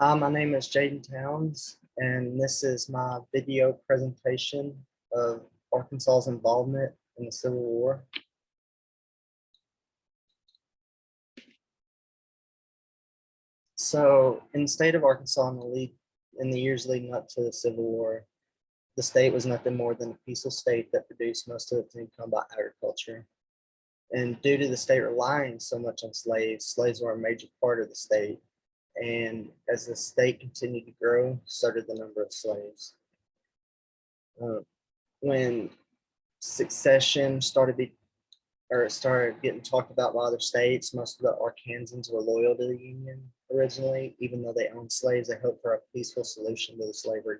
Hi, my name is Jaden Towns, and this is my video presentation of Arkansas's involvement in the Civil War. So, in the state of Arkansas in the years leading up to the Civil War, the state was nothing more than a peaceful state that produced most of its income by agriculture. And due to the state relying so much on slaves, slaves were a major part of the state. And as the state continued to grow, so did the number of slaves. Uh, when secession started getting talked about by other states, most of the Arkansans were loyal to the Union originally, even though they owned slaves. They hoped for a peaceful solution to the slavery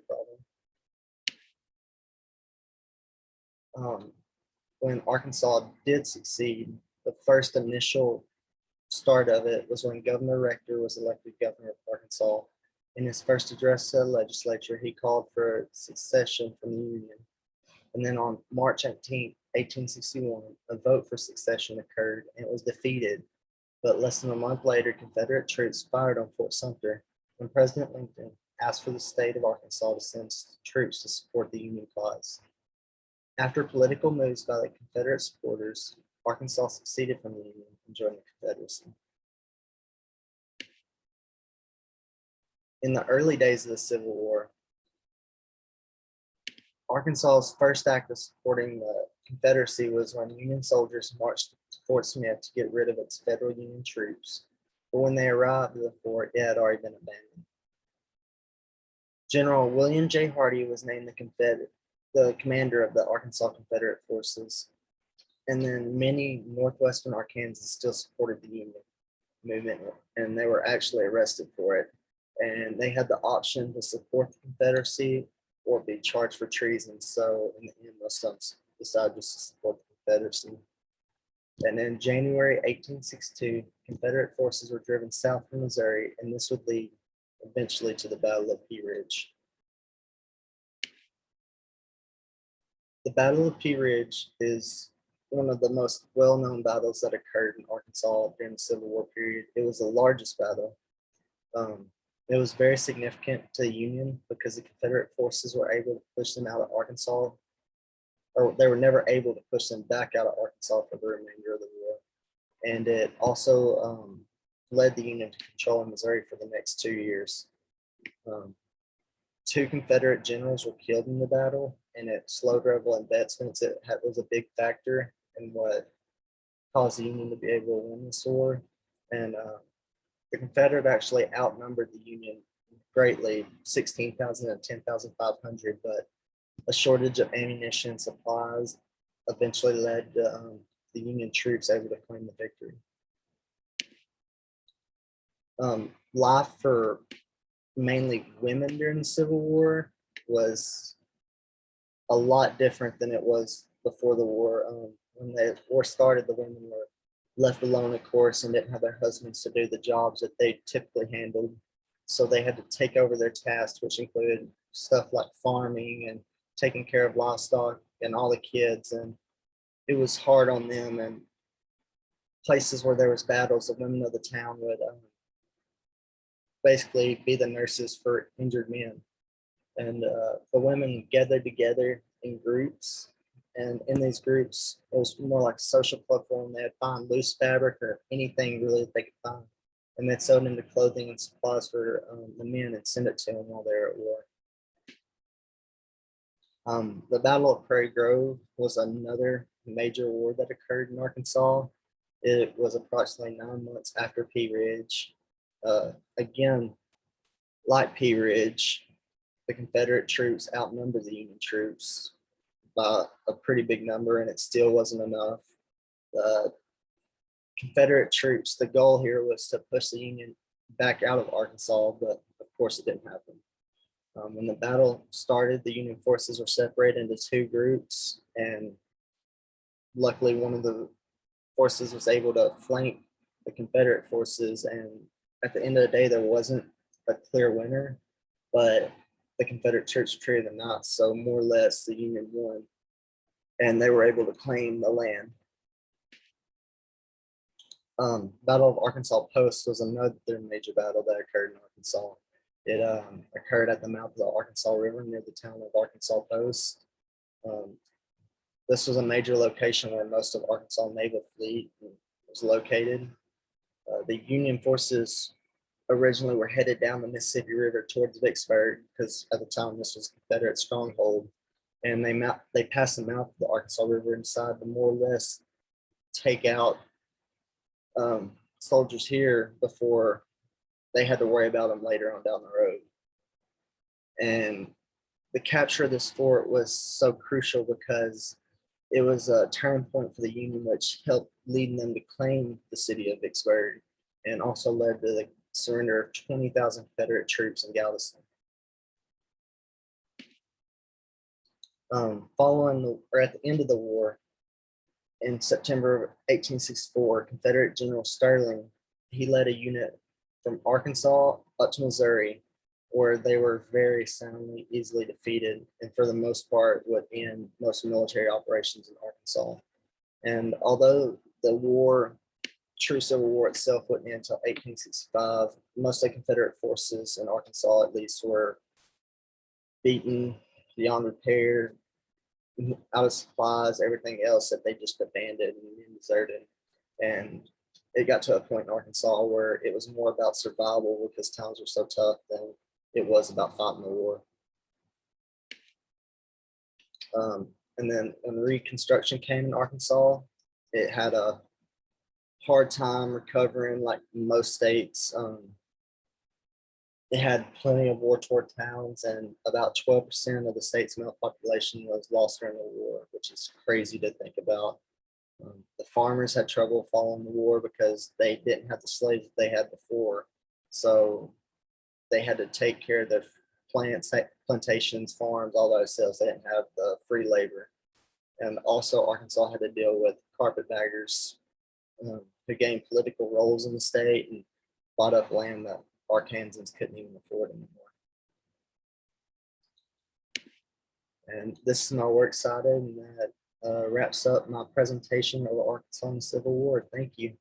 problem. When Arkansas did succeed, the first initial start of it was when Governor Rector was elected governor of Arkansas. In his first address to the legislature, he called for secession from the Union. And then on March 18th, 1861, a vote for secession occurred and it was defeated. But less than a month later, Confederate troops fired on Fort Sumter when President Lincoln asked for the state of Arkansas to send troops to support the Union cause. After political moves by the Confederate supporters, Arkansas seceded from the Union and joined the Confederacy. In the early days of the Civil War, Arkansas's first act of supporting the Confederacy was when Union soldiers marched to Fort Smith to get rid of its federal Union troops. But when they arrived at the fort, it had already been abandoned. General William J. Hardee was named the commander of the Arkansas Confederate forces. And then many Northwestern Arkansans still supported the Union movement, and they were actually arrested for it. And they had the option to support the Confederacy or be charged for treason. So in the end, most of them decided just to support the Confederacy. And in January 1862, Confederate forces were driven south from Missouri, and this would lead eventually to the Battle of Pea Ridge. The Battle of Pea Ridge is one of the most well-known battles that occurred in Arkansas during the Civil War period. It was the largest battle. It was very significant to the Union because the Confederate forces were able to push them out of Arkansas, or they were never able to push them back out of Arkansas for the remainder of the war. And it also led the Union to control Missouri for the next 2 years. Two Confederate generals were killed in the battle, and it slowed rebel advancements. It was a big factor in what caused the Union to be able to win this war. And the Confederate actually outnumbered the Union greatly, 16,000 and 10,500, but a shortage of ammunition and supplies eventually led to the Union troops able to claim the victory. Life for mainly women during the Civil War was a lot different than it was before the war. When the war started, the women were left alone, of course, and didn't have their husbands to do the jobs that they typically handled. So they had to take over their tasks, which included stuff like farming and taking care of livestock and all the kids. And it was hard on them. And places where there was battles, the women of the town would basically be the nurses for injured men. And the women gathered together in groups. And in these groups, it was more like a social club for them. They'd find loose fabric or anything really that they could find. And they'd sew it into clothing and supplies for the men and send it to them while they were at war. The Battle of Prairie Grove was another major war that occurred in Arkansas. It was approximately 9 months after Pea Ridge. Again, like Pea Ridge, the Confederate troops outnumbered the Union troops by a pretty big number, and it still wasn't enough. The Confederate troops, the goal here was to push the Union back out of Arkansas, but of course it didn't happen. When the battle started, the Union forces were separated into two groups, and luckily one of the forces was able to flank the Confederate forces, and at the end of the day, there wasn't a clear winner, but the Confederate troops treated them not, so more or less the Union won, and they were able to claim the land. Battle of Arkansas Post was another major battle that occurred in Arkansas. It occurred at the mouth of the Arkansas River near the town of Arkansas Post. Um, this was a major location where most of Arkansas naval fleet was located. The Union forces originally were headed down the Mississippi River towards Vicksburg because at the time this was a Confederate stronghold, and they passed the mouth of the Arkansas River inside to more or less take out soldiers here before they had to worry about them later on down the road. And the capture of this fort was so crucial because it was a turning point for the Union, which helped lead them to claim the city of Vicksburg and also led to the surrender of 20,000 Confederate troops in Galveston. At the end of the war, in September of 1864, Confederate General Sterling, he led a unit from Arkansas up to Missouri, where they were very soundly, easily defeated, and for the most part would end most military operations in Arkansas. And although the true Civil War itself wouldn't end until 1865, most of the Confederate forces in Arkansas, at least, were beaten beyond repair, out of supplies, everything else that they just abandoned and deserted. And it got to a point in Arkansas where it was more about survival because times were so tough than it was about fighting the war. And then when Reconstruction came in Arkansas, it had a hard time recovering, like most states. It had plenty of war-torn towns, and about 12% of the state's male population was lost during the war, which is crazy to think about. The farmers had trouble following the war because they didn't have the slaves that they had before. So they had to take care of the plantations, farms, all those sales. They didn't have the free labor. And also Arkansas had to deal with carpetbaggers who gained political roles in the state and bought up land that Arkansans couldn't even afford anymore. And this is my works cited, and that wraps up my presentation of the Arkansas Civil War. Thank you.